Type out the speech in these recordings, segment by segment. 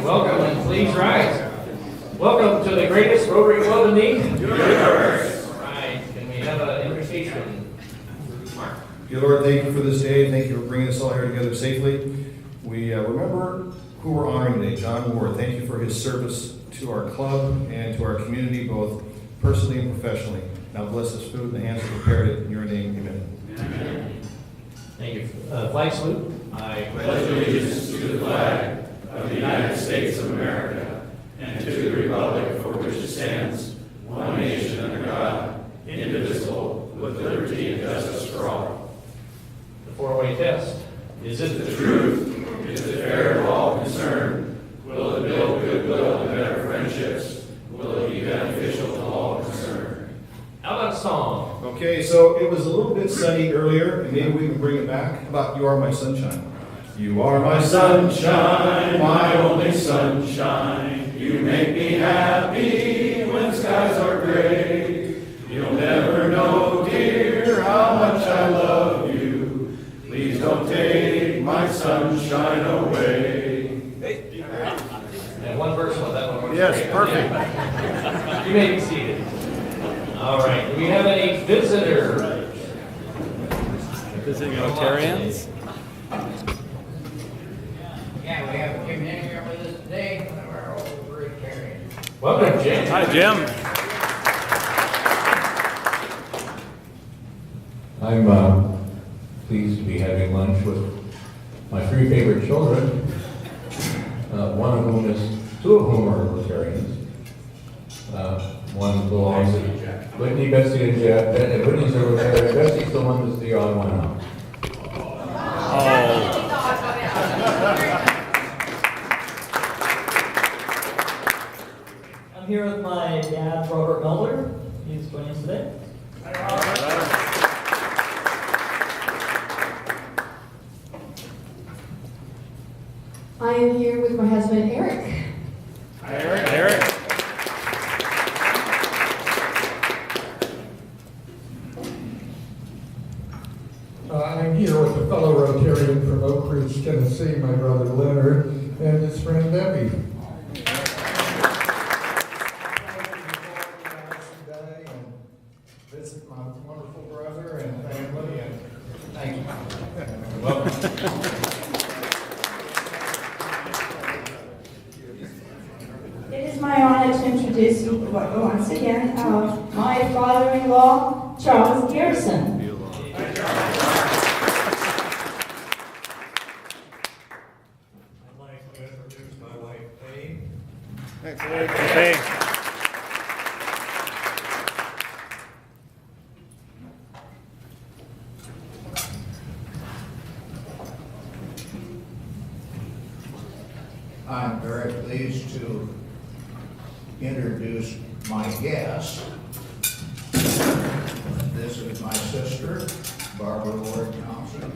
Welcome and please rise. Welcome to the greatest Rotary Club in the universe. All right, can we have an invitation? Mark. Dear Lord, thank you for this day. Thank you for bringing us all here together safely. We remember who we're honoring today, John Ward. Thank you for his service to our club and to our community, both personally and professionally. Now bless this food in the hands that prepared it. In your name, amen. Amen. Thank you. Flag salute. I pledge allegiance to the flag of the United States of America and to the republic for which it stands, one nation under God, indivisible, with liberty and justice for all. The four-way test. Is it the truth? Is it fair to all concerned? Will it build goodwill and better friendships? Will it be beneficial to all concerned? How about a song? Okay, so it was a little bit sunny earlier, and maybe we can bring it back. How about You Are My Sunshine? You are my sunshine, my only sunshine. You make me happy when skies are gray. You'll never know, dear, how much I love you. Please don't take my sunshine away. And one verse on that one. Yes, great. perfect. Yeah. You may be seated. All right. Do we have any visitor? Visiting Rotarians? Yeah, we have Jim in here with us today, one of our old Rotarians. Welcome, Jim. Hi, Jim. I'm pleased to be having lunch with my three favorite children, two of whom are Rotarians. One belongs to Whitney, Betsy, and Jeff. And Whitney's a Rotarian. Betsy's the one that's the odd one out. Oh. here with my dad, Robert Melder. He's joining us today. I am here with my husband, Eric. Hi, Eric. I'm here with a fellow Rotarian from Oak Ridge, Tennessee, my brother Leonard, and his friend Debbie. Today and visit my wonderful brother and family, and thank you. Welcome. It is my honor to introduce you once again my father-in-law, Charles Garrison. I'd like to introduce my wife, Faye. Hey. I'm very pleased to introduce my guest. This is my sister, Barbara Ward Thompson.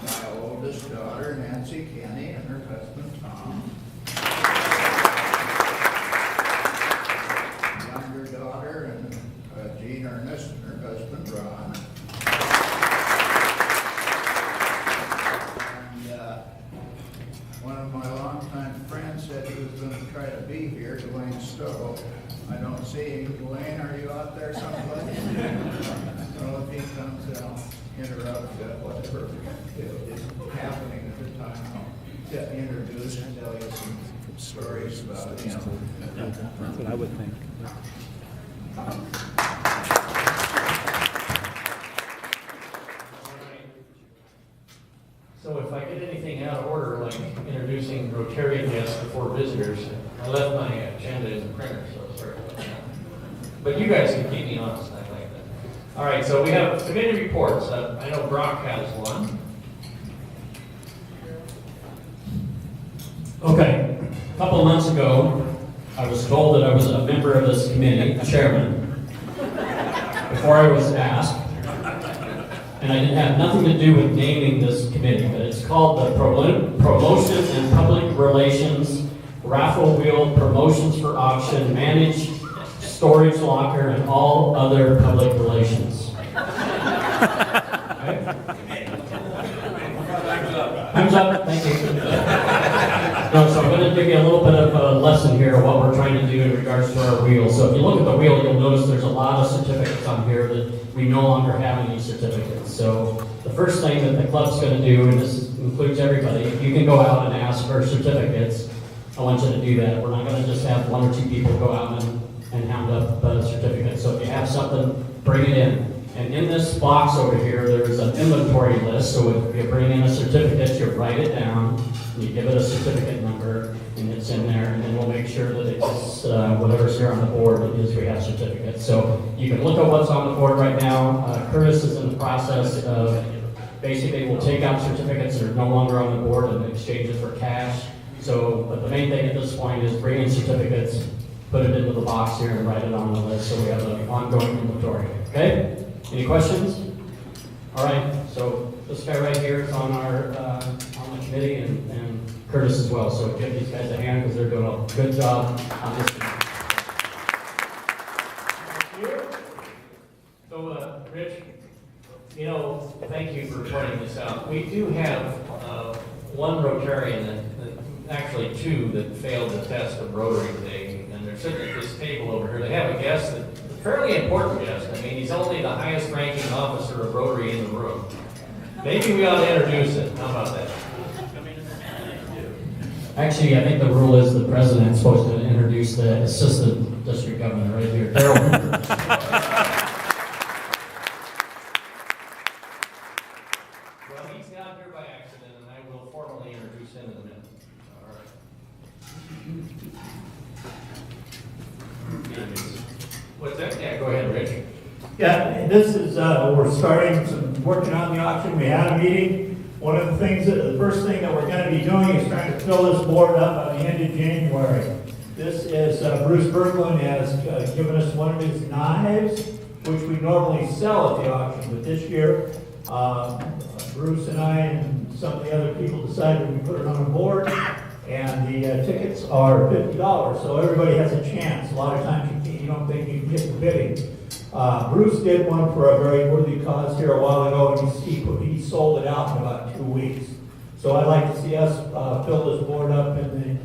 My oldest daughter, Nancy Kenny, and her husband, Tom. Younger daughter, and Jean Ernest, and her husband, Ron. One of my longtime friends said he was going to try to be here, Dwayne Stowe. I don't see him. Dwayne, are you out there someplace? Well, if he comes, I'll interrupt whatever is happening at the time. I'll get introduced and tell you some stories about him. That's what I would think. So if I get anything out of order, like introducing Rotarian guests before visitors, I left my agenda in the printer, so sorry about that. But you guys can keep me honest, I like that. All right, so we have committee reports. I know Brock has one. Okay, a couple of months ago, I was told that I was a member of this committee, chairman, before I was asked. And I didn't have nothing to do with naming this committee, but it's called the Promotion and Public Relations Raffle Wheel Promotions for Auction Managed Storage Locker and All Other Public Relations. Okay? Thumbs up, thank you. No, so I'm going to give you a little bit of a lesson here of what we're trying to do in regards to our wheel. So if you look at the wheel, you'll notice there's a lot of certificates on here that we no longer have any certificates. So the first thing that the club's going to do, and this includes everybody, if you can go out and ask for certificates, I want you to do that. We're not going to just have one or two people go out and hound up certificates. So if you have something, bring it in. And in this box over here, there's an inventory list. So if you bring in a certificate, you write it down, you give it a certificate number, and it's in there, and then we'll make sure that it's whatever's here on the board is we have certificates. So you can look at what's on the board right now. Curtis is in the process of basically we'll take out certificates that are no longer on the board and exchange it for cash. So, but the main thing at this point is bring in certificates, put it into the box here, and write it on the list so we have an ongoing inventory. Okay? Any questions? All right. So this guy right here is on our on the committee, and Curtis as well. So give these guys a hand because they're doing a good job on this. Thank you. So, Rich, you know, thank you for pointing this out. We do have one Rotarian, actually two, that failed the test of Rotary today, and they're sitting at this table over here. They have a guest, a fairly important guest. I mean, he's only the highest ranking officer of Rotary in the room. Maybe we ought to introduce him. How about that? Actually, I think the rule is the president's supposed to introduce the assistant district governor right here. Daryl. Well, he's not here by accident, and I will formally introduce him in a minute. All right. What's that? Yeah, go ahead, Rich. Yeah, this is, we're starting working on the auction. We had a meeting. One of the things, the first thing that we're gonna be doing is trying to fill this board up by the end of January. This is, Bruce Berglund has given us one of his knives, which we normally sell at the auction, but this year, Bruce and I and some of the other people decided we put it on a board, and the tickets are $50, so everybody has a chance. A lot of times you don't think you can get the bidding. Bruce did one for a very worthy cause here a while ago, and he sold it out in about 2 weeks. So I'd like to see us fill this board up in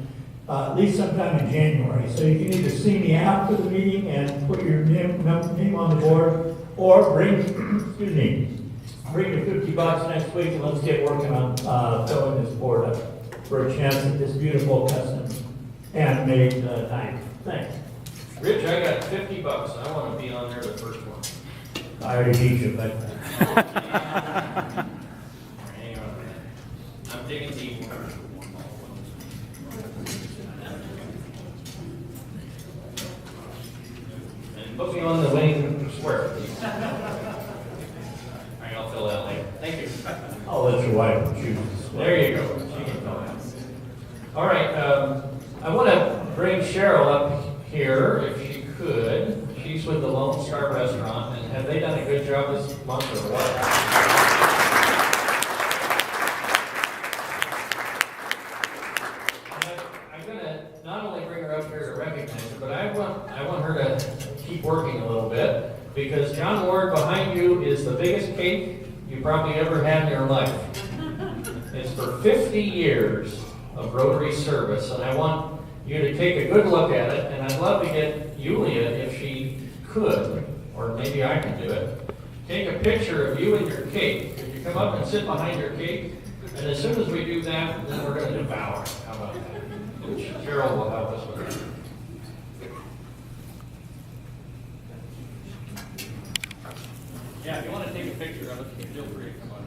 the, at least sometime in January. So you can either see me after the meeting and put your name on the board, or bring, excuse me, bring your $50 next week, and let's get working on filling this board up for a chance at this beautiful custom handmade knife. Thanks. Rich, I got $50. I want to be on there the first one. I already beat you, but Hang on. I'm digging deep. And put me on the winning square, please. All right, I'll fill that later. Thank you. I'll let your wife choose. There you go. She can fill that. All right, I want to bring Cheryl up here, if she could. She's with the Lone Star Restaurant, and have they done a good job this month or what? I'm going to not only bring her up here to recognize her, but I want her to keep working a little bit, because John Ward, behind you is the biggest cake you probably ever had in your life. It's for 50 years of Rotary service, and I want you to take a good look at it, and I'd love to get Yulia, if she could, or maybe I can do it, take a picture of you and your cake. Could you come up and sit behind your cake? And as soon as we do that, then we're going to devour it. How about that? Which Cheryl will help us with it. Yeah, if you want to take a picture of it, feel free to come on.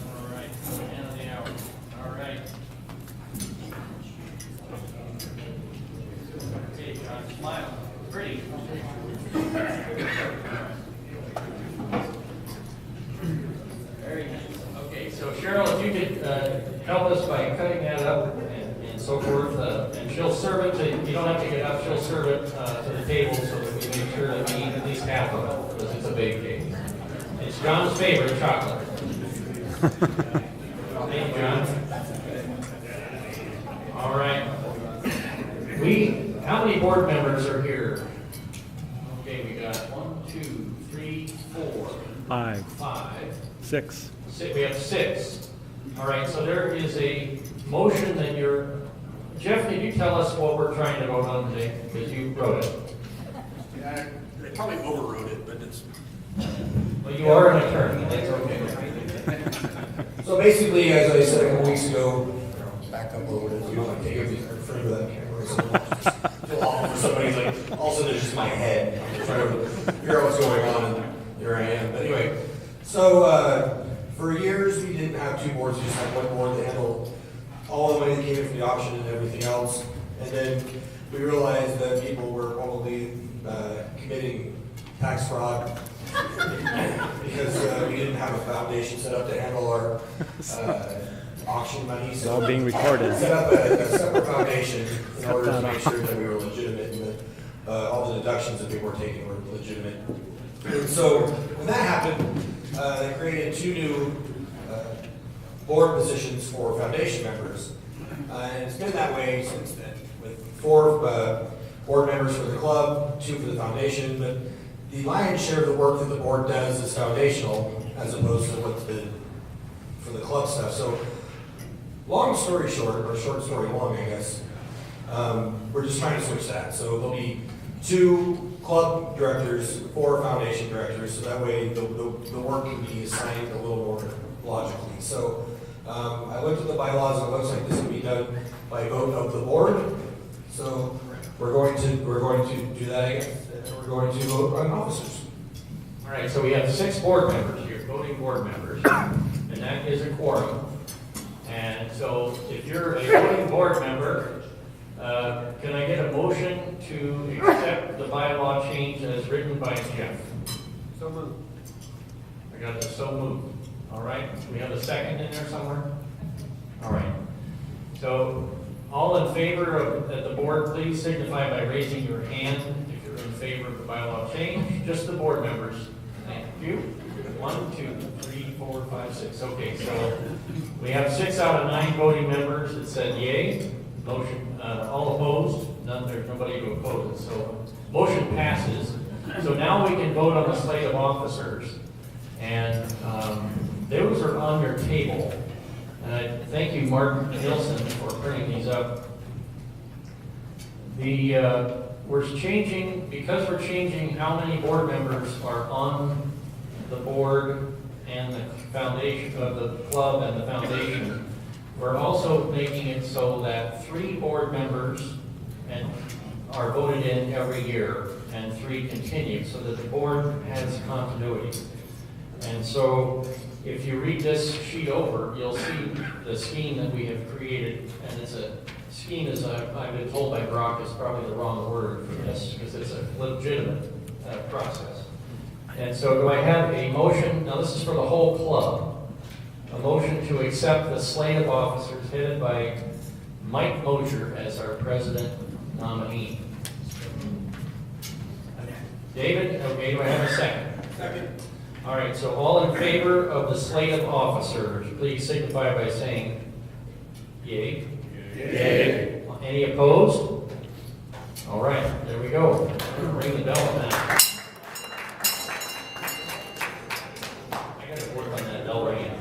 All right, end of the hour. All right. Okay, John, smile. Pretty. Very nice. Okay, so Cheryl, if you could help us by cutting that up and so forth, and she'll serve it to, you don't have to get up, she'll serve it to the table so that we make sure that we eat at least half of it, because it's a big cake. It's John's favorite chocolate. Thank you, John. All right. How many board members are here? Okay, we got 1, 2, 3, 4. 5. 5. 6. We have 6. All right, so there is a motion that Jeff, can you tell us what we're trying to vote on today? Because you wrote it. Yeah, they probably overwrote it, but it's... Well, you are an attorney, that's okay. So basically, as I said a couple weeks ago, back up a little bit, you don't want to take everything in front of that camera, so feel awful for somebody's like, all of a sudden it's just my head. I'm trying to figure out what's going on, and here I am. But anyway, so for years we didn't have 2 boards, we just had 1 board to handle all the money that came in from the auction and everything else. And then we realized that people were probably committing tax fraud because we didn't have a foundation set up to handle our auction money. So all being recorded. Set up a separate foundation in order to make sure that we were legitimate and that all the deductions that people were taking were legitimate. And so when that happened, they created 2 new board positions for foundation members. And it's been that way since then, with 4 board members for the club, 2 for the foundation. But the lion's share of the work that the board does is foundational, as opposed to what's been for the club stuff. So, long story short, or short story long, I guess, we're just trying to switch that. So there'll be 2 club directors, 4 foundation directors, so that way the work can be assigned a little more logically. So I looked at the bylaws, and it looks like this can be done by vote of the board. So we're going to do that again. We're going to vote on officers. All right, so we have 6 board members here, voting board members, and that is a quorum. And so if you're a voting board member, can I get a motion to accept the bylaw change as written by Jeff? So moved. I got the so moved. All right, we have a second in there somewhere? All right. So, all in favor of, at the board, please signify by raising your hand if you're in favor of the bylaw change. Just the board members. Thank you. 1, 2, 3, 4, 5, 6. Okay, so we have 6 out of 9 voting members that said yay. Motion, all opposed? None, there's nobody to oppose it. So, motion passes. So now we can vote on the slate of officers. And those are on your table. And I thank you, Mark Nielsen, for printing these up. We're changing, because we're changing how many board members are on the board and the foundation of the club and the foundation, we're also making it so that 3 board members are voted in every year and 3 continue, so that the board has continuity. And so, if you read this sheet over, you'll see the scheme that we have created, and it's a scheme, as I've been told by Brock, is probably the wrong word for this, because it's a legitimate process. And so do I have a motion, now this is for the whole club, a motion to accept the slate of officers headed by Mike Mosher as our president nominee. David, okay, do I have a second? Second. All right, so all in favor of the slate of officers, please signify by saying yay. Yay. Any opposed? All right, there we go. Ring the bell on that. I gotta work on that bell ringing.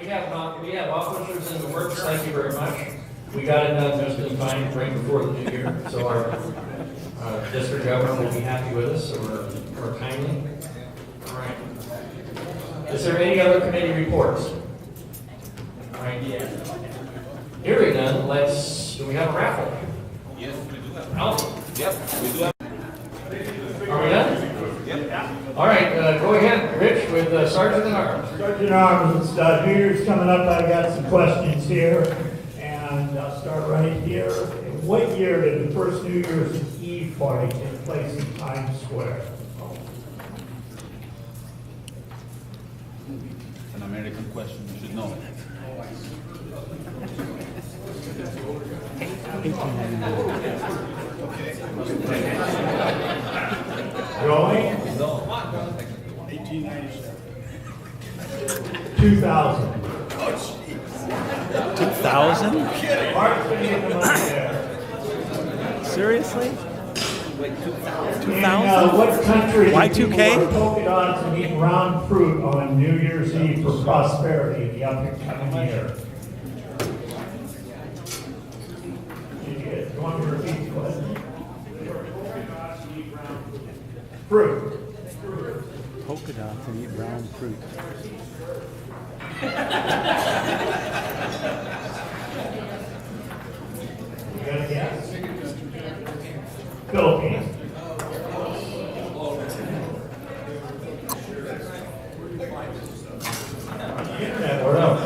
We have officers in the works, thank you very much. We got it done just in time, right before the new year, so our district governor will be happy with us, so we're timely. All right. Is there any other committee reports? All right. Hearing none, do we have a raffle? Yes, we do have. Oh. Yep, we do have. Are we done? Yep. All right, go ahead, Rich, with Sergeant at Arms. Sergeant at Arms, it's New Year's coming up. I got some questions here, and I'll start right here. In what year did the first New Year's Eve party take place in Times Square? It's an American question, you should know it. Going? 1897. 2000. 2000? Mark's been in the money there. Seriously? In what country Y2K? do people wear polka dots and eat round fruit on New Year's Eve for prosperity in the upcoming year? You want me to repeat the question? Fruit. Polka dots and eat round fruit. You got a guess? Philippines. Internet, where else?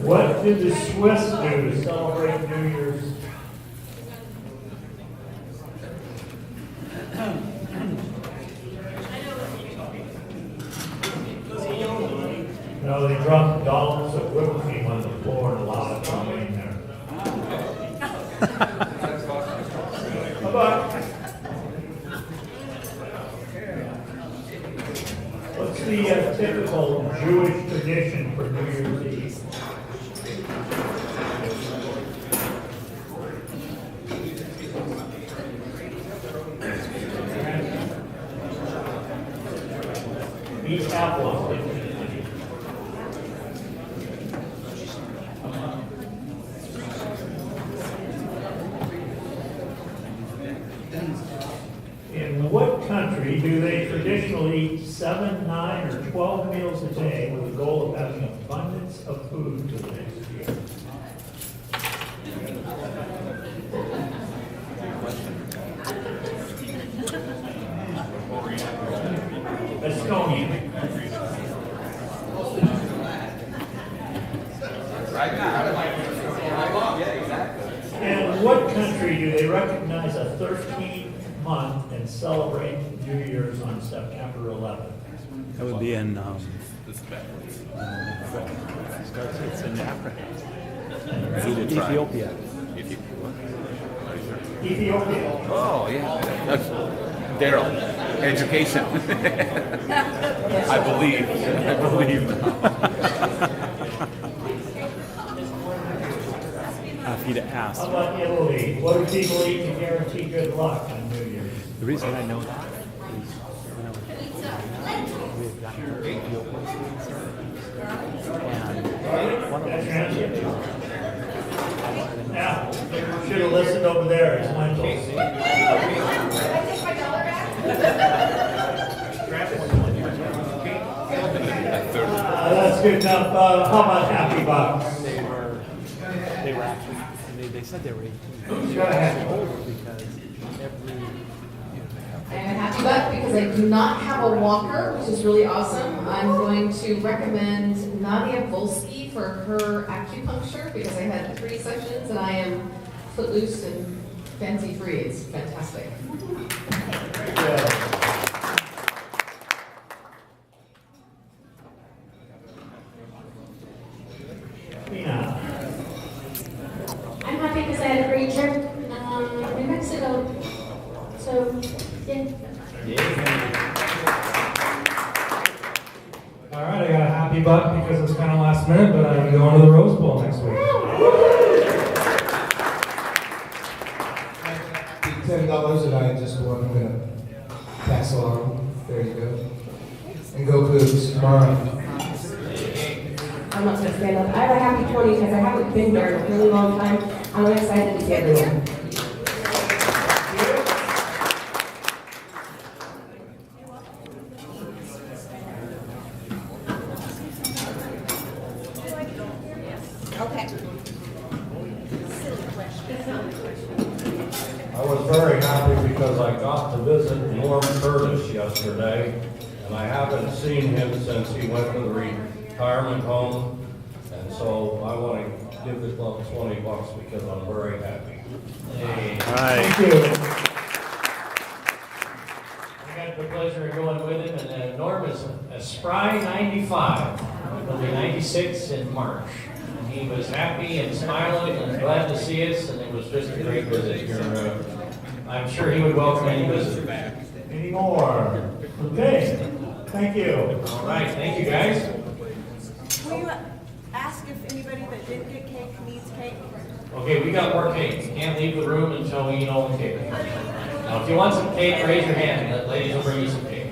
What did the Swiss do to celebrate New Year's? No, they dropped dollars of whipped cream on the floor and allowed it to remain there. How about, what's the typical Jewish tradition for New Year's Eve? Each apple. In what country do they traditionally eat 7, 9, or 12 meals a day with the goal of having abundance of food for the next year? Estonia. In what country do they recognize a 13 month and celebrate New Year's on September 11th. That would be in, This is backwards. it's in Africa. Zulu tribe. Ethiopia. Ethiopia. Oh, yeah. That's Daryl. Education. I believe. If you'd asked. How about Italy? What do people eat to guarantee good luck on New Year's? The reason I know that is when I was we had gotten to Ethiopia. And one of That's them, transient. Yeah, should have listened over there. It's lentils. That's good enough. How about Happy Bucks? they were actually, they said they were 18 Go years ahead. older because every, I am a happy buck because I do not have a walker, which is really awesome. I'm going to recommend Nadia Volsky for her acupuncture because I had 3 sessions and I am footloose and fancy free. It's fantastic. I'm happy because I had a great trip New Mexico. So, yeah. All right, I got a happy buck because it's kind of last minute, but I'm going to the Rose Bowl next week. $10 that I just won, I'm gonna pass along. There you go. And go Cougs tomorrow. I'm not going to stand up. I have a happy 20 because I haven't been here in a really long time. I'm excited to see everyone. I was very happy because I got to visit Norm Curtis yesterday, and I haven't seen him since he went to the retirement home, and so I want to give the club $20 because I'm very happy. Hey. All right. Thank you. I had the pleasure of going with him, and Norm is a spry 95. He'll be 96 in March. And he was happy and smiling and glad to see us, and it was just a great visit here. I'm sure he would welcome any visitor back. Any more? Okay, thank you. All right, thank you guys. Will you ask if anybody that didn't get cake needs cake? Okay, we got more cake. You can't leave the room until we eat all the cake. Now, if you want some cake, raise your hand. The ladies will bring you some cake.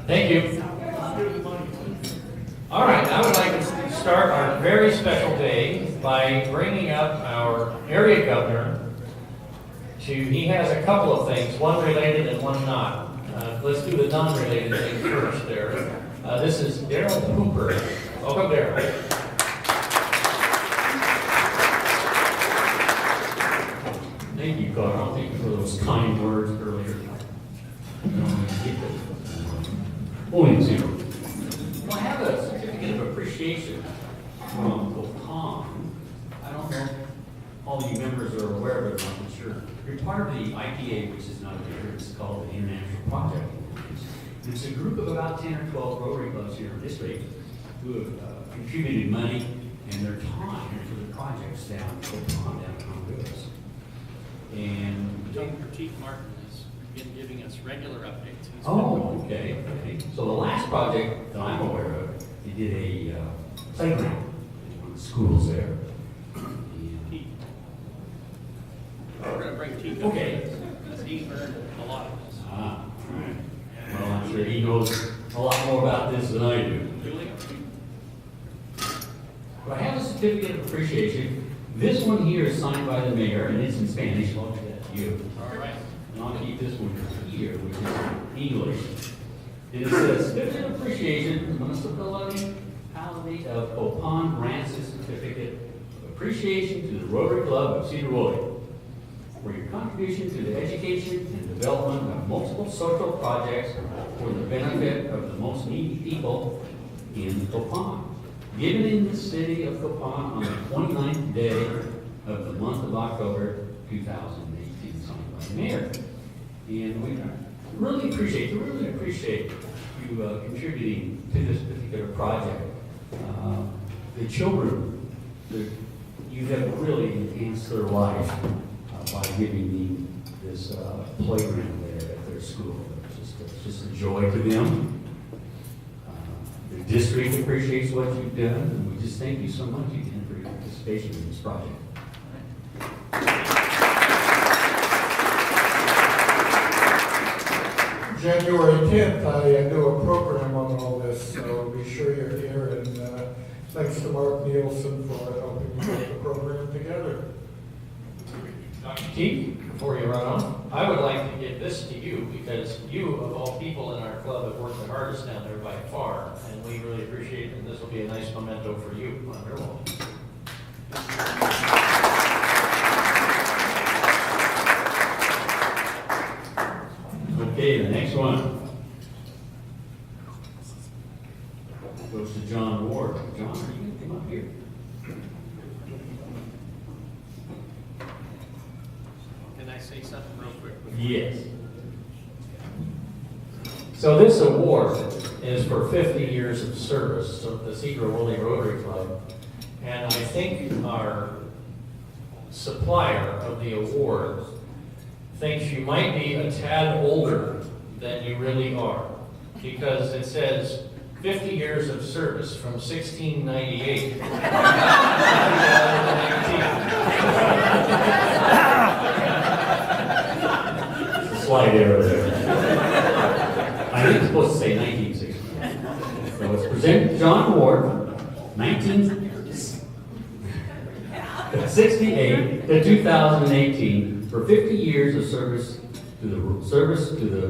Thank you. All right, I would like to start our very special day by bringing up our area governor. He has a couple of things, one related and one not. Let's do the non-related thing first there. This is Daryl Hooper. Welcome, Daryl. Thank you, Carl. Thank you for those kind words earlier. Only 0. Well, I have a certificate of appreciation from Copan. I don't know if all you members are aware of it, I'm not sure. You're part of the IPA, which is not here. It's called the International Project. It's a group of about 10 or 12 Rotary clubs here in the district who have contributed money and their time for the projects down in Copan, down in Honduras. And Dr. Chief Martin has been giving us regular updates. oh, okay. So the last project that I'm aware of, they did a playground in one of the schools there. We're going to bring Chief Okay. because he's heard a lot of this. Ah, all right. Well, I'm sure he knows a lot more about this than I do. But I have a certificate of appreciation. This one here is signed by the mayor, and it's in Spanish. I'll give that to you. All right. And I'll keep this one here, which is in English. And it says, certificate of appreciation, municipality of Copan grants a certificate of appreciation to the Rotary Club of Sedro Woolley for your contribution to the education and development of multiple social projects for the benefit of the most needy people in Copan. Given in the city of Copan on the 29th day of the month of October 2018, signed by the mayor. And we really appreciate you contributing to this particular project. The children, you have really enhanced their life by giving me this playground there at their school. It's just a joy to them. The district appreciates what you've done, and we just thank you so much again for your participation in this project. January 10th, I do a program on all this, so be sure you're here, and thanks to Mark Nielsen for helping me put the program together. Dr. Teague, before you run on, I would like to give this to you because you, of all people in our club, have worked the hardest down there by far, and we really appreciate it, and this will be a nice memento for you on your wall. Okay, the next one goes to John Ward. John, are you going to come up here? Can I say something real quick? Yes. So this award is for 50 years of service of the Sedro Woolley Rotary Club, and I think our supplier of the award thinks you might be a tad older than you really are, because it says 50 years of service from 1698 to 2019. Slight error there. I think it's supposed to say 1960. So it's presented John Ward, 1968 to 2018, for 50 years of service to the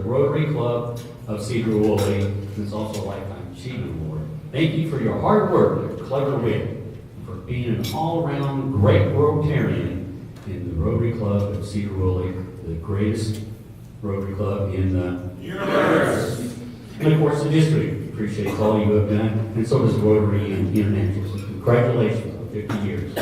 Rotary Club of Sedro Woolley. It's also a Lifetime Achievement Award. Thank you for your hard work, your clever wit, and for being an all-around great Rotarian in the Rotary Club of Sedro Woolley, the greatest Rotary Club in the universe. And of course, the district appreciates all you have done, and so does Rotary and International. So congratulations on 50 years.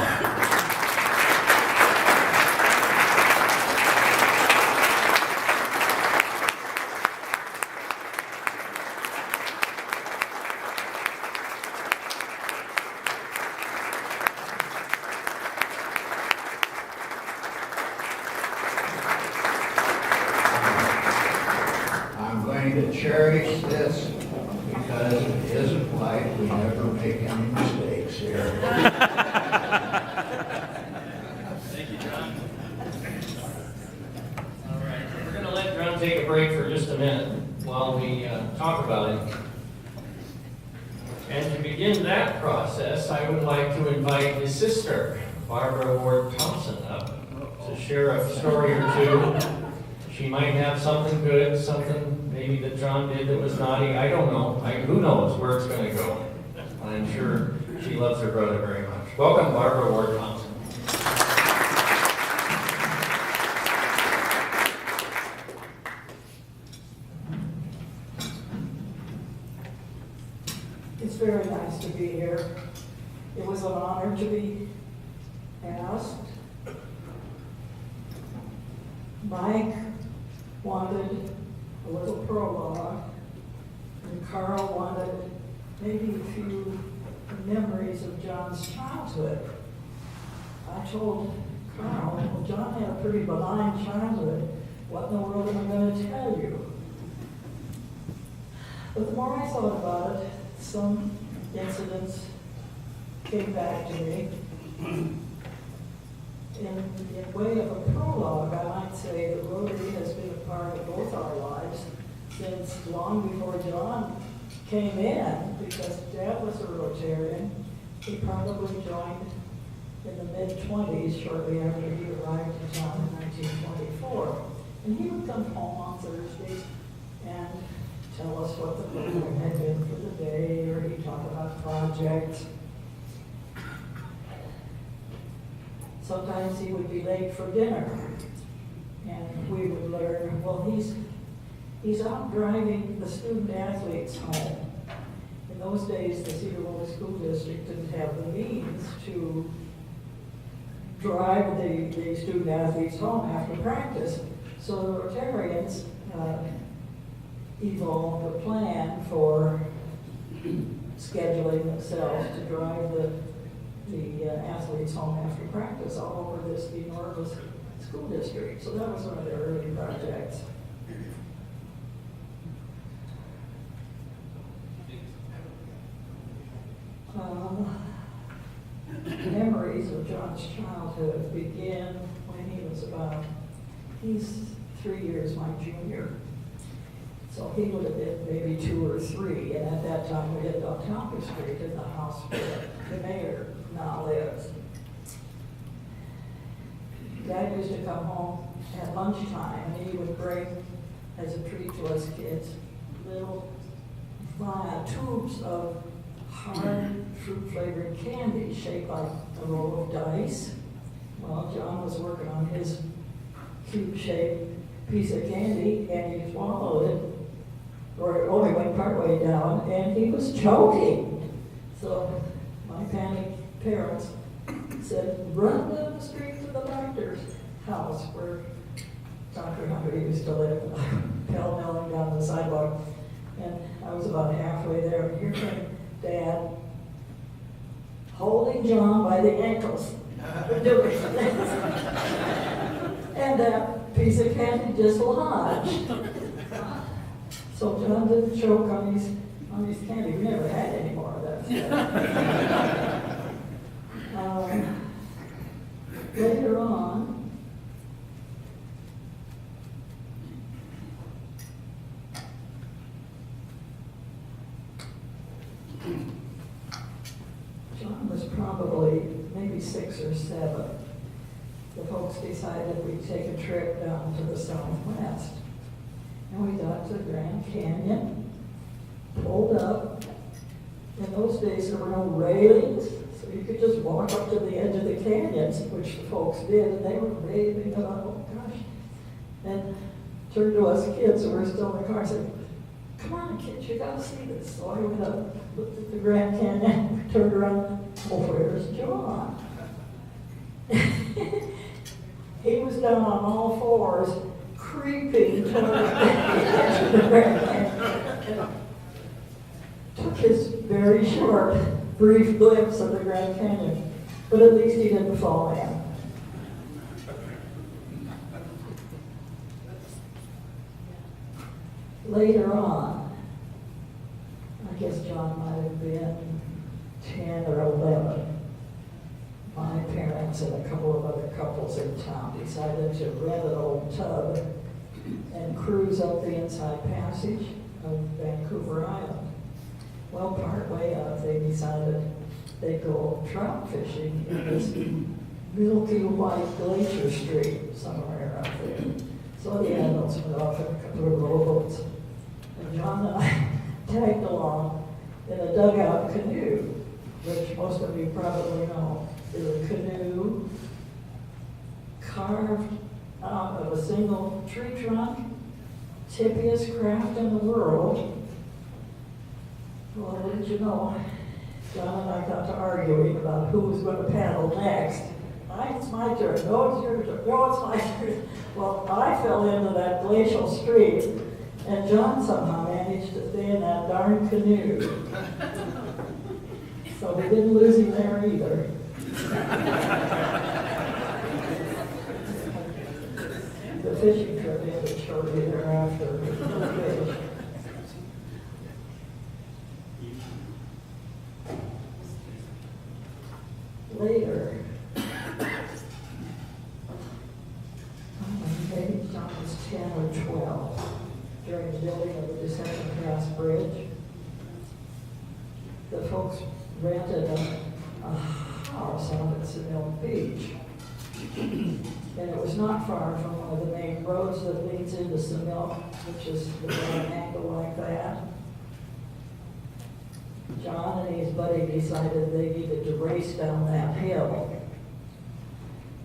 I'm going to cherish this because it isn't like we never make any mistakes here. Thank you, John. All right, we're going to let John take a break for just a minute while we talk about it. And to begin that process, I would like to invite his sister, Barbara Ward Thompson, up to share a story or two. She might have something good, something maybe that John did that was naughty. I don't know. Who knows where it's going to go? I'm sure she loves her brother very much. Welcome, Barbara Ward Thompson. It's very nice to be here. It was an honor to be asked. Mike wanted a little prologue, and Carl wanted maybe a few memories of John's childhood. I told Carl, well, John had a pretty benign childhood. What in the world am I going to tell you? But the more I thought about it, some incidents came back to me. In way of a prologue, I might say that Rotary has been a part of both our lives since long before John came in, because Dad was a Rotarian. He probably joined in the mid-20s, shortly after he arrived in town in 1924. And he would come home on Thursdays and tell us what the program had been for the day, or he'd talk about projects. Sometimes he would be late for dinner, and we would learn, well, he's out driving the student athletes home. In those days, the Sedro Woolley School District didn't have the means to drive the student athletes home after practice. So the Rotarians evolved a plan for scheduling themselves to drive the athletes home after practice all over this enormous school district. So that was one of their early projects. Memories of John's childhood began when he's 3 years my junior. So he would have been maybe 2 or 3, and at that time we lived on Tompkins Street in the house where the mayor now lives. Dad used to come home at lunchtime, and he would bring, as a treat to us kids, little tubes of hard fruit-flavored candy shaped like a roll of dice. Well, John was working on his cube-shaped piece of candy, and he swallowed it, or it only went partway down, and he was choking. So my panicked parents said, run down the street to the doctor's house where Dr. Hunter used to live, pell-melling down the sidewalk. And I was about halfway there, and here came Dad, holding John by the ankles. And that piece of candy just lodged. So John didn't choke on his candy. We never had any more of that stuff. Later on, John was probably maybe 6 or 7. The folks decided we'd take a trip down to the southwest. And we got to the Grand Canyon, pulled up. In those days, there were no railings, so you could just walk up to the edge of the canyons, which the folks did, and they were raving about, oh gosh. And turned to us kids who were still in the car and said, come on, kids, you gotta see this. So I went up, looked at the Grand Canyon, turned around, oh, where's John? He was down on all fours, creeping toward the Grand Canyon. Took his very short, brief glimpse of the Grand Canyon, but at least he didn't fall in. Later on, I guess John might have been 10 or 11, my parents and a couple of other couples in town decided to rent an old tub and cruise up the Inside Passage of Vancouver Island. Well, partway up, they decided they'd go trout fishing in this milky white glacier stream somewhere out there. So the adults went off in a couple of rowboats. And John and I tagged along in a dugout canoe, which most of you probably know is a canoe carved out of a single tree trunk, tippiest craft in the world. Well, didn't you know, John and I got to arguing about who was going to paddle next. It's my turn. No, it's your turn. No, it's my turn. Well, I fell into that glacial stream, and John somehow managed to stay in that darn canoe. So we didn't lose him there either. The fishing trip ended shortly thereafter. Later, maybe John was 10 or 12, during the building of the Deception Pass Bridge, the folks rented a house out at Sedro Beach. And it was not far from one of the main roads that leads into Semilk, which is the angle like that. John and his buddy decided they needed to race down that hill.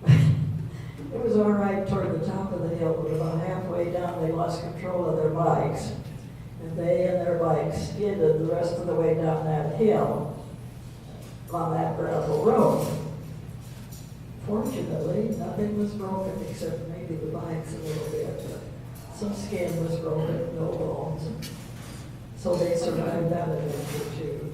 It was all right toward the top of the hill, but about halfway down they lost control of their bikes. And they and their bikes skidded the rest of the way down that hill on that gravel road. Fortunately, nothing was broken except maybe the bikes a little bit, but some skin was broken, no bones. So they survived that adventure too.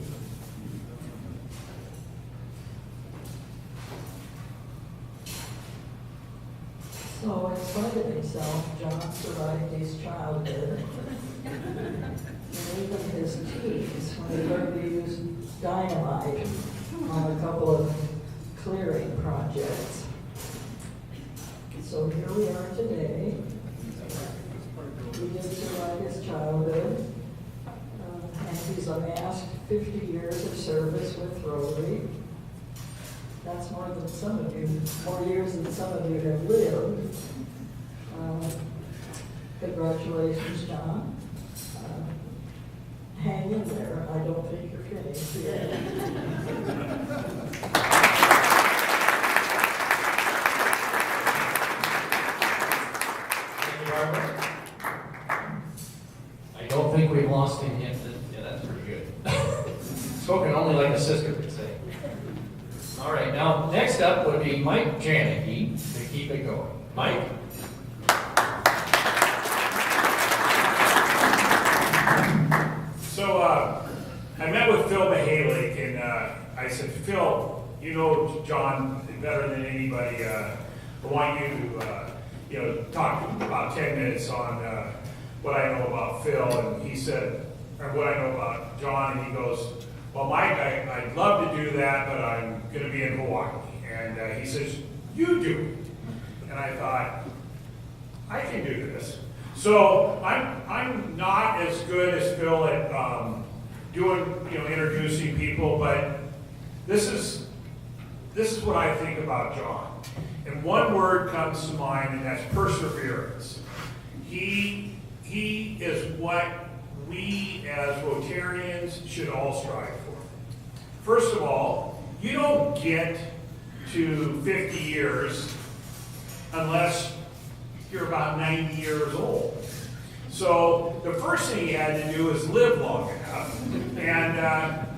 So in spite of himself, John survived his childhood. And even his teens, when he learned to use dynamite on a couple of clearing projects. So here we are today. He did survive his childhood. And he's amassed 50 years of service with Rotary. That's more than some of you, more years than some of you have lived. Congratulations, John. Hang in there. I don't think you're finished yet. I don't think we've lost him yet. Yeah, that's pretty good. Spoken only like a sister would say. All right, now next up would be Mike Janicki to keep it going. Mike? So I met with Phil Mahalik, and I said, Phil, you know John better than anybody. I want you to talk about 10 minutes on what I know about Phil. And he said, or what I know about John, and he goes, well, Mike, I'd love to do that, but I'm going to be in Hawaii. And he says, you do it. And I thought, I can do this. So I'm not as good as Phil at doing, introducing people, but this is what I think about John. And one word comes to mind, and that's perseverance. He is what we as Rotarians should all strive for. First of all, you don't get to 50 years unless you're about 90 years old. So the first thing he had to do is live long enough. And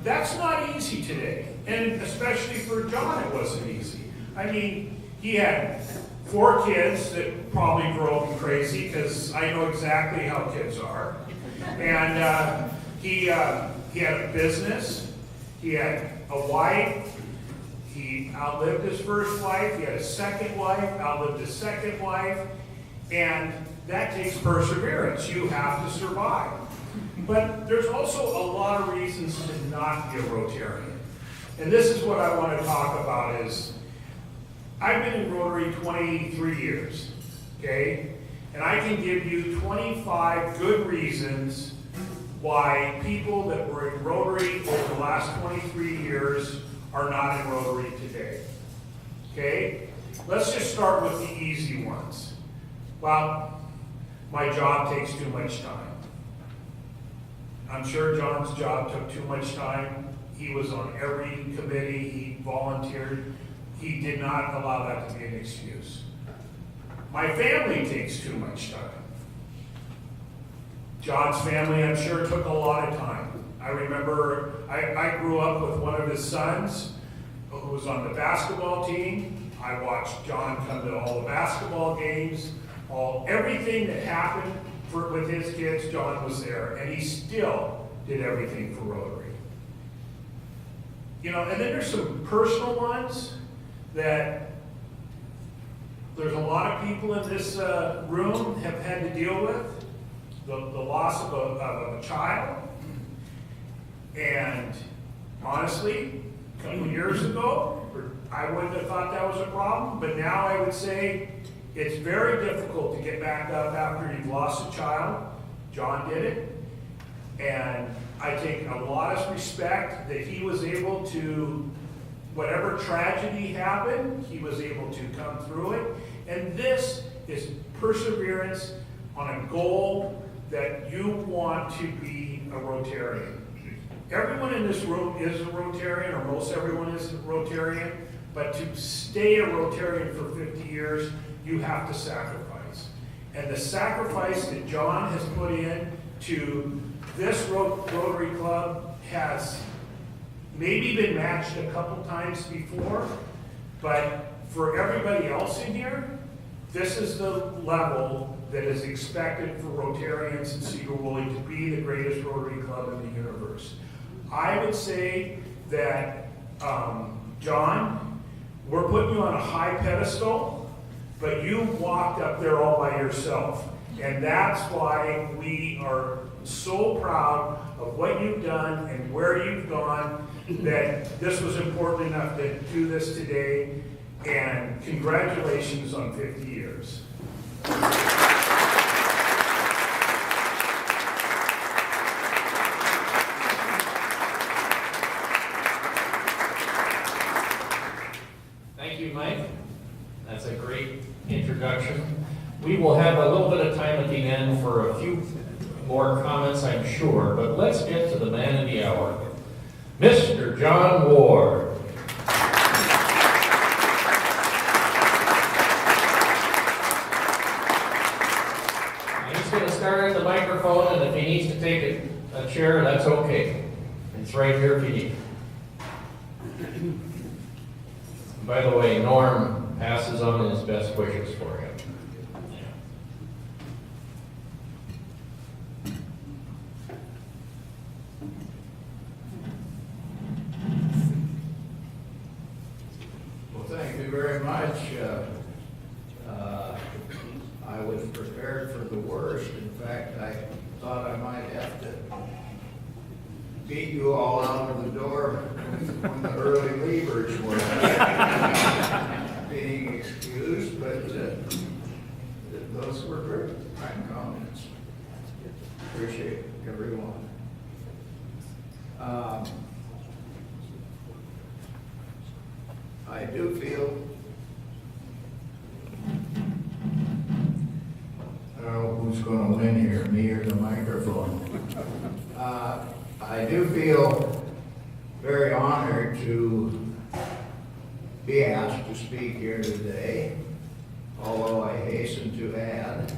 that's not easy today. And especially for John, it wasn't easy. I mean, he had 4 kids that probably drove him crazy, because I know exactly how kids are. And he had a business. He had a wife. He outlived his first wife. He had a second wife, outlived his second wife. And that takes perseverance. You have to survive. But there's also a lot of reasons to not be a Rotarian. And this is what I want to talk about is, I've been in Rotary 23 years, okay? And I can give you 25 good reasons why people that were in Rotary over the last 23 years are not in Rotary today, okay? Let's just start with the easy ones. Well, my job takes too much time. I'm sure John's job took too much time. He was on every committee, he volunteered. He did not allow that to be an excuse. My family takes too much time. John's family, I'm sure, took a lot of time. I remember I grew up with one of his sons who was on the basketball team. I watched John come to all the basketball games. Everything that happened with his kids, John was there, and he still did everything for Rotary. And then there's some personal ones that there's a lot of people in this room have had to deal with. The loss of a child. And honestly, a couple years ago, I wouldn't have thought that was a problem, but now I would say it's very difficult to get back up after you've lost a child. John did it. And I take a lot of respect that he was able to, whatever tragedy happened, he was able to come through it. And this is perseverance on a goal that you want to be a Rotarian. Everyone in this room is a Rotarian, or most everyone is a Rotarian, but to stay a Rotarian for 50 years, you have to sacrifice. And the sacrifice that John has put in to this Rotary Club has maybe been matched a couple times before, but for everybody else in here, this is the level that is expected for Rotarians in Sedro Woolley to be the greatest Rotary Club in the universe. I would say that, John, we're putting you on a high pedestal, but you walked up there all by yourself. And that's why we are so proud of what you've done and where you've gone, that this was important enough to do this today. And congratulations on 50 years. Thank you, Mike. That's a great introduction. We will have a little bit of time at the end for a few more comments, I'm sure, but let's get to the man of the hour, Mr. John Ward. He's going to start at the microphone, and if he needs to take a chair, that's okay. It's right here if you need it. By the way, Norm passes on his best wishes for you. Well, thank you very much. I was prepared for the worst. In fact, I thought I might have to beat you all out of the door when the early leavers were being excused, but those were very kind comments. Appreciate everyone. I do feel, I don't know who's going to win here, me or the microphone. I do feel very honored to be asked to speak here today, although I hasten to add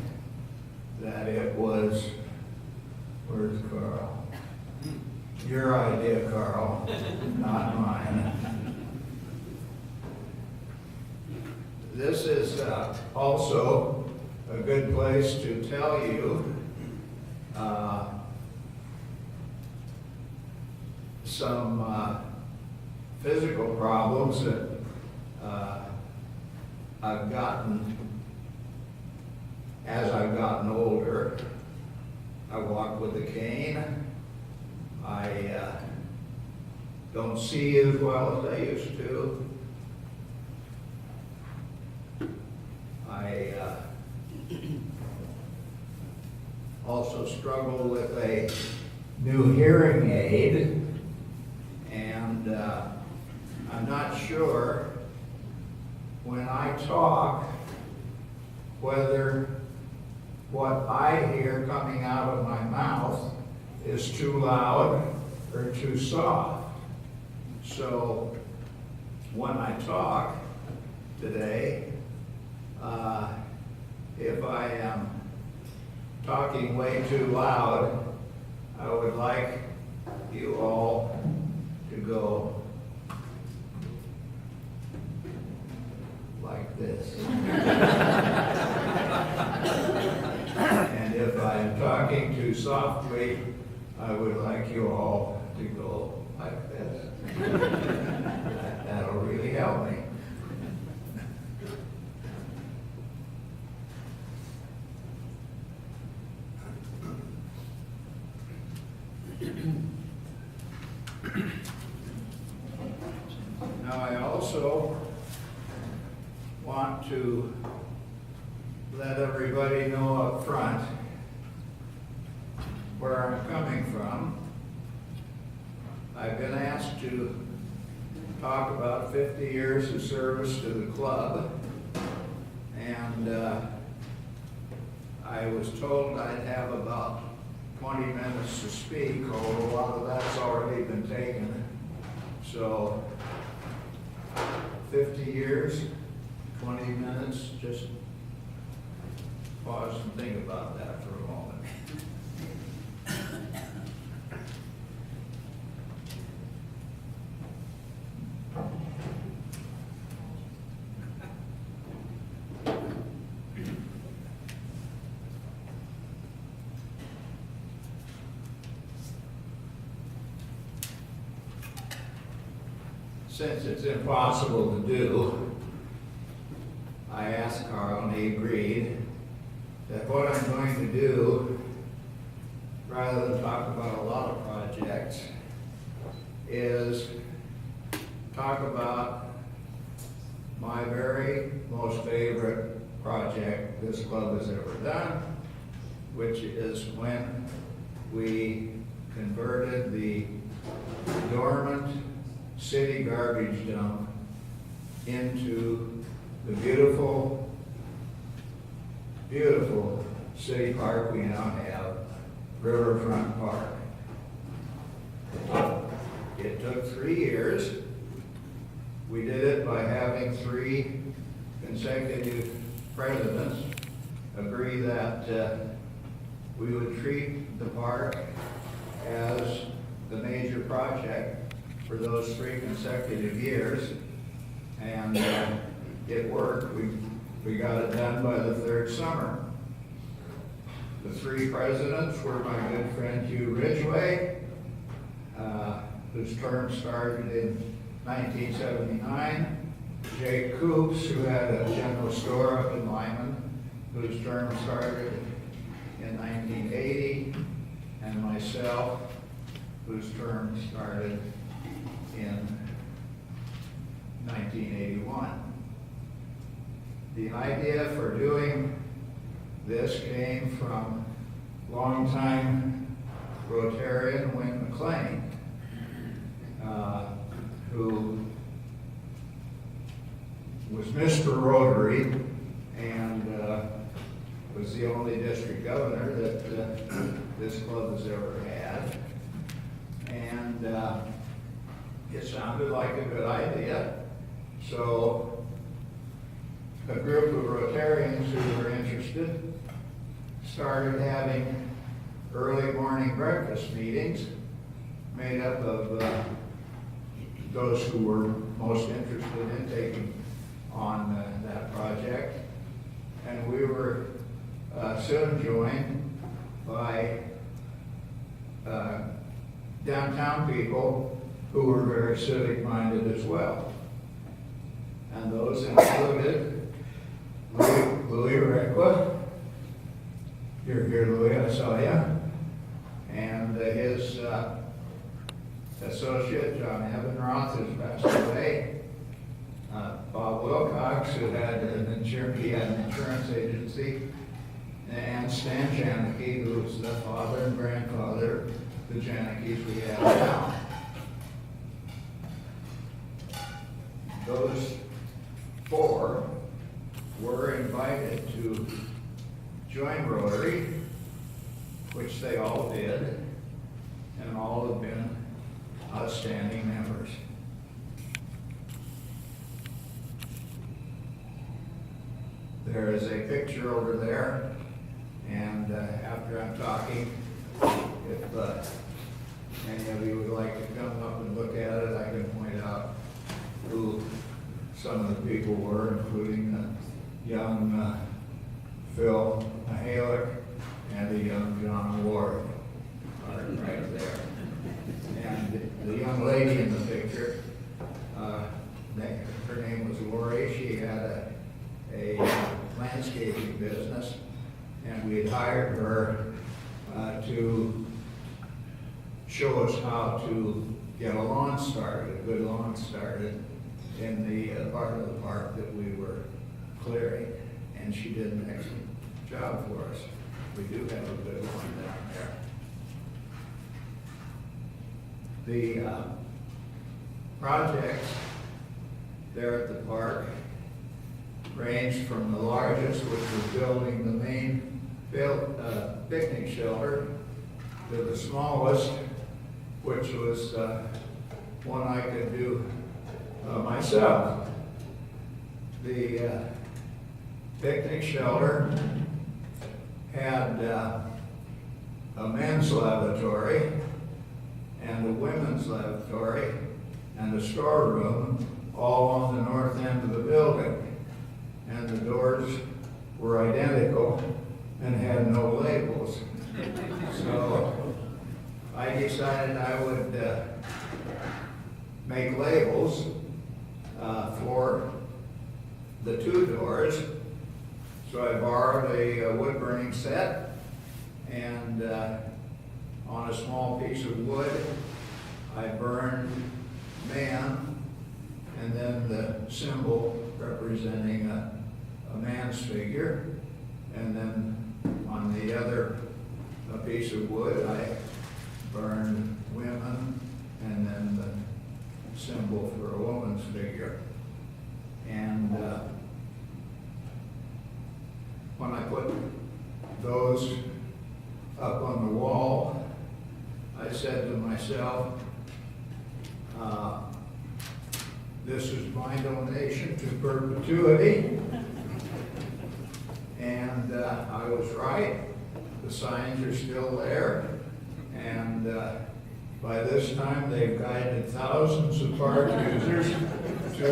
that it was, where's Carl? Your idea, Carl, not mine. This is also a good place to tell you some physical problems that I've gotten as I've gotten older. I walk with a cane. I don't see as well as I used to. I also struggle with a new hearing aid, and I'm not sure when I talk whether what I hear coming out of my mouth is too loud or too soft. So when I talk today, if I am talking way too loud, I would like you all to go like this. And if I am talking too softly, I would like you all to go like this. That'll really help me. Now, I also want to let everybody know up front where I'm coming from. I've been asked to talk about 50 years of service to the club, and I was told I'd have about 20 minutes to speak, although a lot of that's already been taken. So 50 years, 20 minutes, just pause and think about that for a moment. since it's impossible to do, I asked Carl and he agreed that what I'm going to do, rather than talk about a lot of projects, is talk about my very most favorite project this club has ever done, which is when we converted the dormant city garbage dump into the beautiful, beautiful city park we now have, Riverfront Park. It took 3 years. We did it by having 3 consecutive presidents agree that we would treat the park as the major project for those 3 consecutive years. And it worked. We got it done by the 3rd summer. The 3 presidents were my good friend Hugh Ridgway, whose term started in 1979, Jay Coops, who had a general store up in Lyman, whose term started in 1980, and myself, whose term started in 1981. The idea for doing this came from longtime Rotarian Wayne McLean, who was Mr. Rotary and was the only district governor that this club has ever had. And it sounded like a good idea. So a group of Rotarians who were interested started having early morning breakfast meetings made up of those who were most interested in taking on that project. And we were soon joined by downtown people who were very civic-minded as well. And those included Louis Requa. You're here, Louis, I saw you. And his associate, John Evanroth, who's passed away. Bob Wilcox, who had an insurance agency. And Stan Janicki, who was the father and grandfather of the Janickis we have now. Those 4 were invited to join Rotary, which they all did, and all have been outstanding members. There is a picture over there, and after I'm talking, if any of you would like to come up and look at it, I can point out who some of the people were, including young Phil Mahalik and the young John Ward are right there. And the young lady in the picture, her name was Lori. She had a landscaping business, and we had hired her to show us how to get a lawn started, a good lawn started in the part of the park that we were clearing, and she did an excellent job for us. We do have a good one down there. The projects there at the park ranged from the largest, which was building the main picnic shelter, to the smallest, which was one I could do myself. The picnic shelter had a men's lavatory and a women's lavatory and a storeroom all on the north end of the building. And the doors were identical and had no labels. So I decided I would make labels I borrowed a wood burning set, and on a small piece of wood, I burned man, and then the symbol representing a man's figure, and then on the other piece of wood, I burned women, and then the symbol for a woman's figure. And when I put those up on the wall, I said to myself, this is my donation to perpetuity. And I was right. The signs are still there. And by this time, they've guided thousands of park users to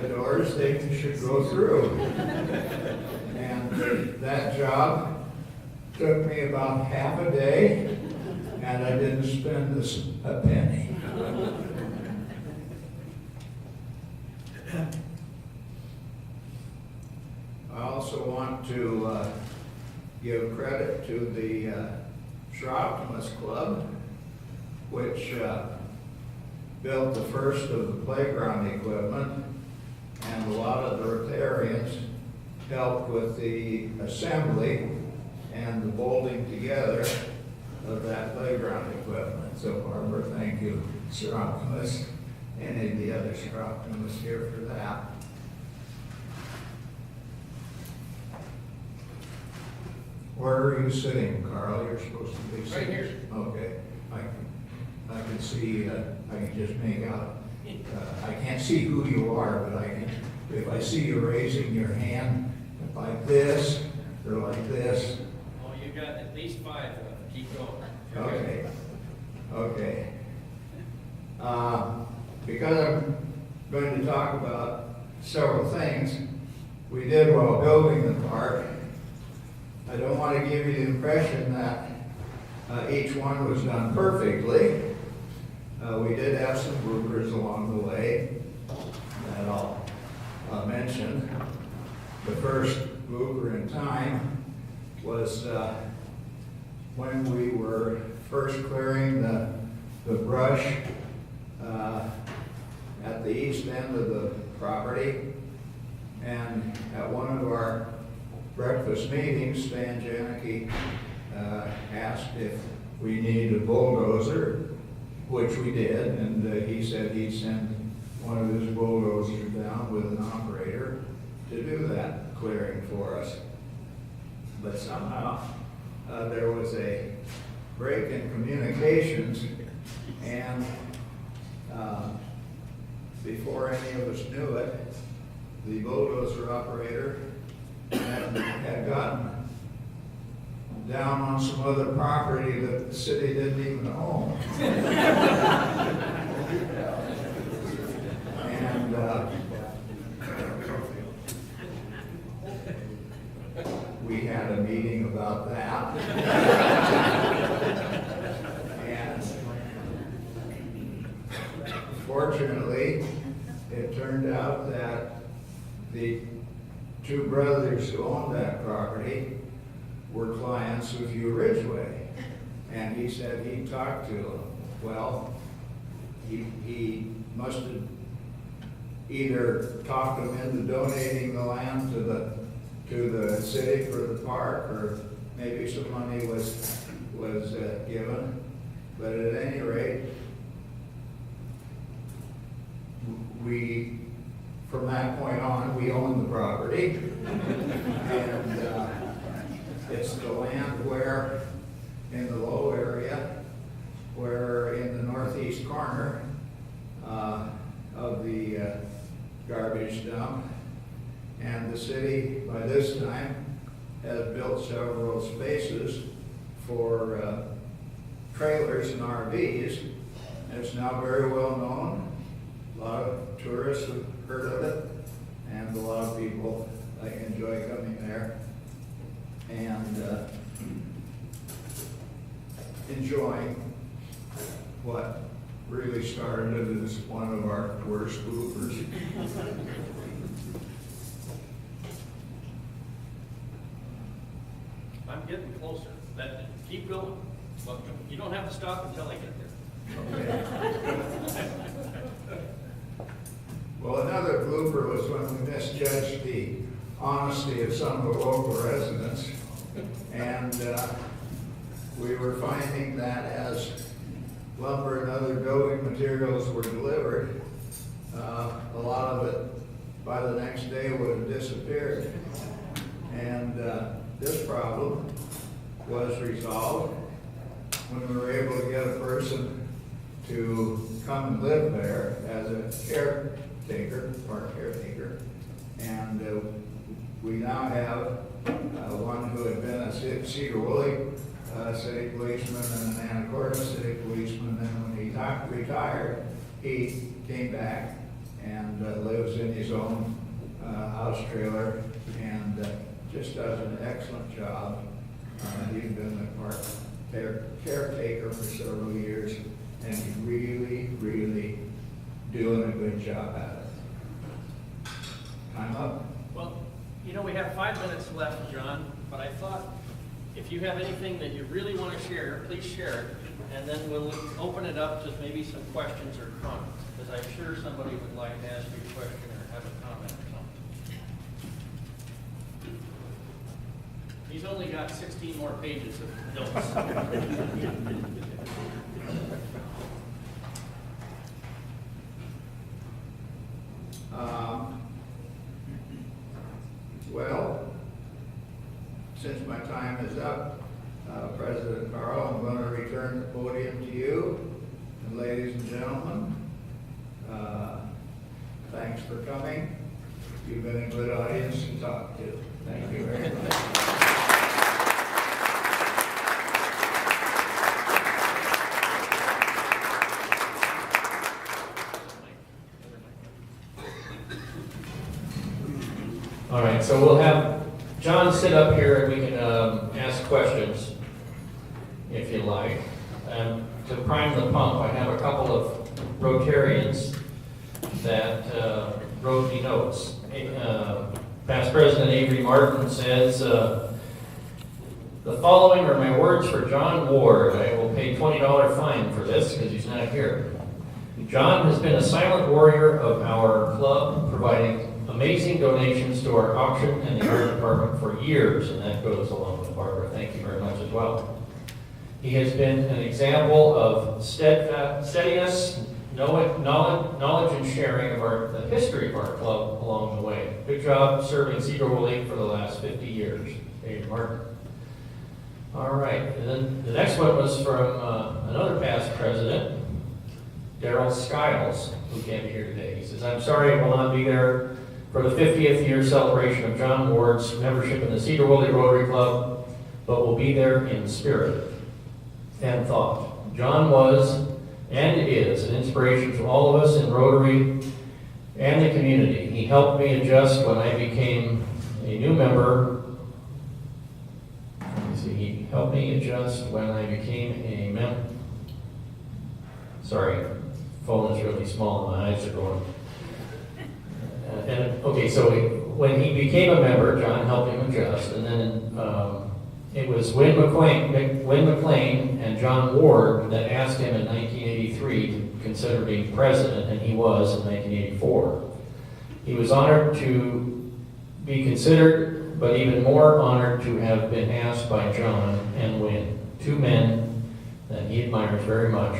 the doors they should go through. And that job took me about half a day, and I didn't spend a penny. I also want to give credit to the Optimus Club, which built the first of the playground equipment, and a lot of the Rotarians helped with the assembly and the bolting together of that playground equipment. So Barbara, thank you, Sir Optimus, and any of the other Sir Optimus here for that. Where are you sitting, Carl? You're supposed to be sitting. Right here. Okay. I can see, I can just make out, I can't see who you are, but I can, if I see you raising your hand like this, or like this. Oh, you got at least 5 of them. Keep going. Okay. Okay. Because I'm going to talk about several things we did while building the park, I don't want to give you the impression that each one was done perfectly. We did have some bloopers along the way that I'll mention. The first blooper in time was when we were first clearing the brush at the east end of the property. And at one of our breakfast meetings, Stan Janicki asked if we needed a bulldozer, which we did, and he said he'd send one of his bulldozers down with an operator to do that clearing for us. But somehow there was a break in communications, and before any of us knew it, the bulldozer operator had gotten down on some other property that the city didn't even own. And we had a meeting about that. And fortunately, it turned out that the 2 brothers who owned that property were clients of Hugh Ridgway. And he said he talked to them. Well, he must have either talked them into donating the land to the city for the park, or maybe some money was given. But at any rate, from that point on, we own the property. And it's the land where, in the low area, where in the northeast corner of the garbage dump, and the city, by this time, has built several spaces for trailers and RVs. It's now very well known. A lot of tourists have heard of it, and a lot of people enjoy coming there and enjoying what really started as one of our worst bloopers. I'm getting closer. Keep going. Well, you don't have to stop until I get there. Well, another blooper was when we misjudged the honesty of some of the local residents. And we were finding that as lumber and other building materials were delivered, a lot of it by the next day would have disappeared. And this problem was resolved when we were able to get a person to come and live there as a caretaker, park caretaker. And we now have one who had been a Sedro Woolley city policeman and an Anacortes city policeman. And when he retired, he came back and lives in his own house trailer and just does an excellent job. He's been the park caretaker for several years, and he's really, really doing a good job at it. Time up. Well, you know, we have 5 minutes left, John, but I thought if you have anything that you really want to share, please share it, and then we'll open it up to maybe some questions or comments, because I'm sure somebody would like to ask you a question or have a comment or something. He's only got 16 more pages of notes. Well, since my time is up, President Carl, I'm going to return the podium to you. And ladies and gentlemen, thanks for coming. You've been a good audience to talk to. Thank you very much. All right, so we'll have John sit up here and we can ask questions if you like. And to prime the pump, I have a couple of Rotarians that wrote me notes. Past President Avery Martin says, the following are my words for John Ward. I will pay $20 fine for this because he's not here. John has been a silent warrior of our club, providing amazing donations to our auction and the art department for years, and that goes along with Barbara. Thank you very much as well. He has been an example of steadiness, knowledge and sharing of the history of our club along the way. Good job serving Sedro Woolley for the last 50 years. David Martin. All right, and then the next one was from another past president, Daryl Skiles, who can't be here today. He says, I'm sorry I will not be there for the 50th year celebration of John Ward's membership in the Sedro Woolley Rotary Club, but will be there in spirit and thought. John was and is an inspiration to all of us in Rotary and the community. He helped me adjust when I became a new member. He helped me adjust when I became a member. Sorry, phone is really small and my eyes are going. Okay, so when he became a member, John helped him adjust, and then it was Wynn McLean and John Ward that asked him in 1983 to consider being president, and he was in 1984. He was honored to be considered, but even more honored to have been asked by John and Wynn, two men that he admires very much,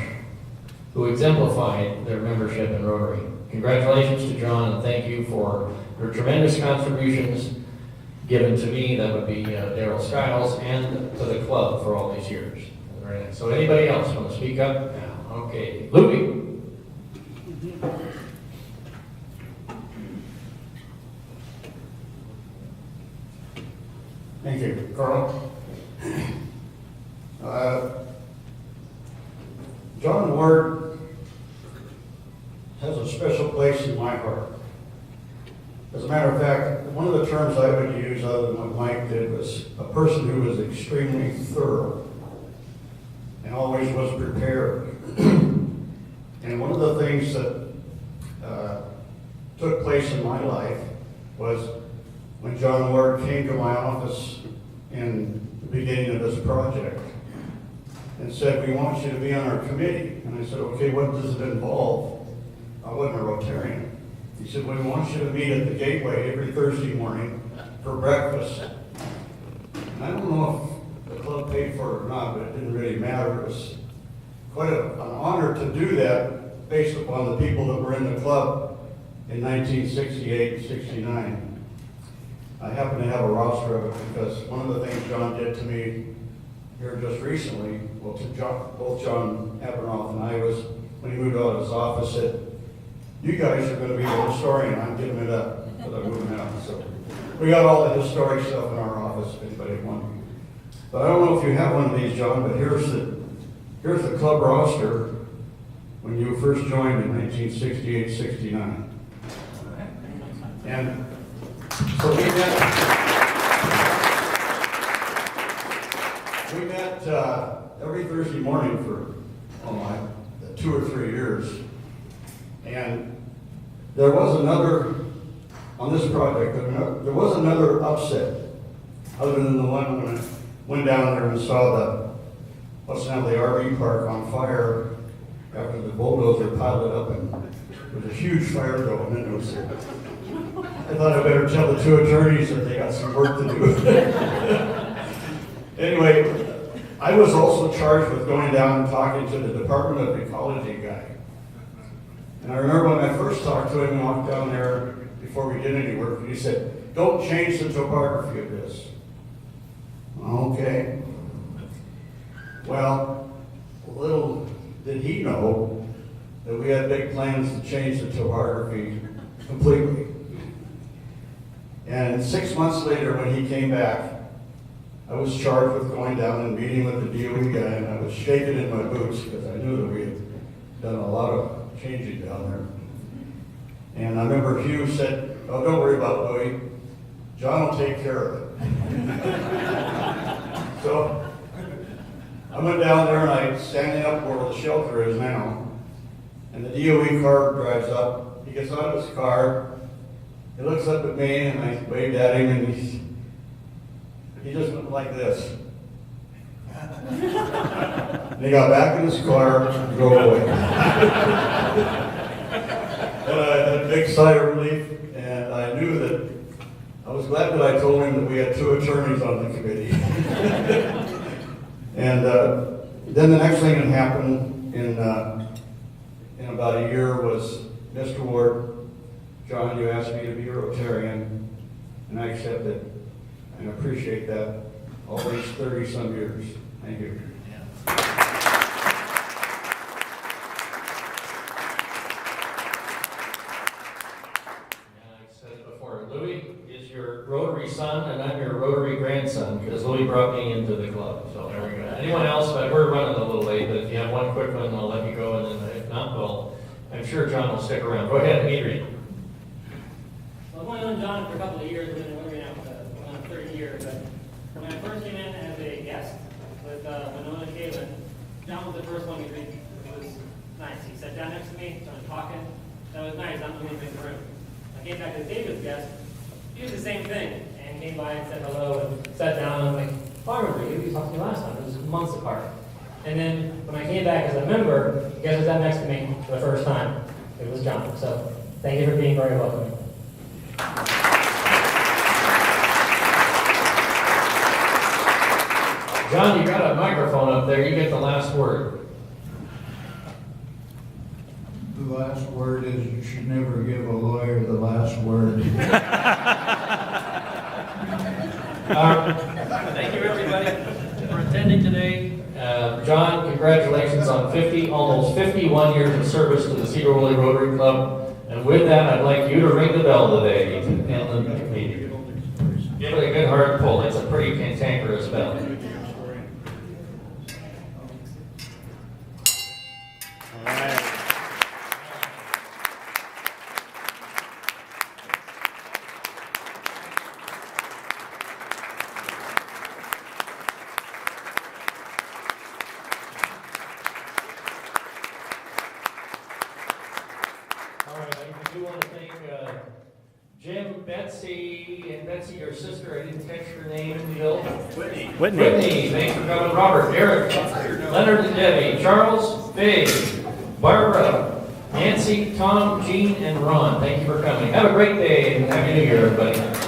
who exemplified their membership in Rotary. Congratulations to John, and thank you for your tremendous contributions given to me. That would be Daryl Skiles, and to the club for all these years. Very nice. So anybody else want to speak up? Yeah. Okay. Louie. Thank you, Carl. John Ward has a special place in my heart. As a matter of fact, one of the terms I would use, other than what Mike did, was a person who was extremely thorough and always was prepared. And one of the things that took place in my life was when John Ward came to my office in the project and said, we want you to be on our committee. And I said, okay, what does it involve? I wasn't a Rotarian. He said, well, we want you to meet at the Gateway every Thursday morning for breakfast. And I don't know if the club paid for it or not, but it didn't really matter. It was quite an honor to do that based upon the people that were in the club in 1968 and 69. I happen to have a roster of it because one of the things John did to me here just recently, well, to John, both John Abernoff and I, was when he moved out of his office, said, you guys are going to be the historian. I'm giving it up because I'm moving out. So we got all the historic stuff in our office, if anybody wants. But I don't know if you have one of these, John, but here's the club roster when you first joined in 1968-69. And so we met every Thursday morning for 2 or 3 years. And there was another, on this project, there was another upset, other than the one when I went down there and saw what's now the RV park on fire after the bulldozer piled it up, and there was a huge fire going, and it was, I thought I better tell the 2 attorneys that they got some work to do. Anyway, I was also charged with going down and talking to the Department of Ecology guy. And I remember when I first talked to him and walked down there before we did any work, and he said, don't change the topography of this. Okay. Well, little did he know that we had big plans to change the topography completely. And 6 months later, when he came back, I was charged with going down and meeting with the DOE guy, and I was shaking in my boots because I knew that we had done a lot of changing down there. And I remember Hugh said, oh, don't worry about Louie. John will take care of it. So I went down there and I'm standing up where the shelter is now. And the DOE car drives up. He gets out of his car. He looks up at me and I waved at him, and he just went like this. And he got back in his car and drove away. And I had a big sigh of relief, and I knew that I was glad that I told him that we had 2 attorneys on the committee. And then the next thing that happened in about a year was, Mr. Ward, John, you asked me to be a Rotarian, and I accepted and appreciate that all these 30-some years. Thank you. Louis is your Rotary son, and I'm your Rotary grandson, because Louis brought me into the club. So there we go. Anyone else? But we're running a little late, but if you have one quick one, I'll let you go, and then if not, well, I'm sure John will stick around. Go ahead, Adrian. Well, I've only known John for a couple of years, we've been working out for 30 years, but when I first came in as a guest with Winona and Caitlin, John was the first one to greet me. It was nice. He sat down next to me, started talking. That was nice. I'm the only thing in the room. I came back as David's guest. He did the same thing, and came by and said hello and sat down. And I'm like, oh, I remember you. You talked to me last time. It was months apart. And then when I came back as a member, guess who sat next to me for the first time? It was John. So thank you for being very welcoming. John, you got a microphone up there. You get the last word. The last word is you should never give a lawyer the last word. Thank you, everybody, for attending today. John, congratulations on almost 51 years of service to the Sedro Woolley Rotary Club. And with that, I'd like you to ring the bell today and the meeting. Give it a good hard pull. It's a pretty cantankerous bell. Jim, Betsy, and Betsy, your sister, I didn't catch her name, Bill. Whitney. Whitney, thanks for coming. Robert, Derek, Leonard and Debbie, Charles, Faye, Barbara, Nancy, Tom, Jean, and Ron. Thank you for coming. Have a great day and Happy New Year, everybody.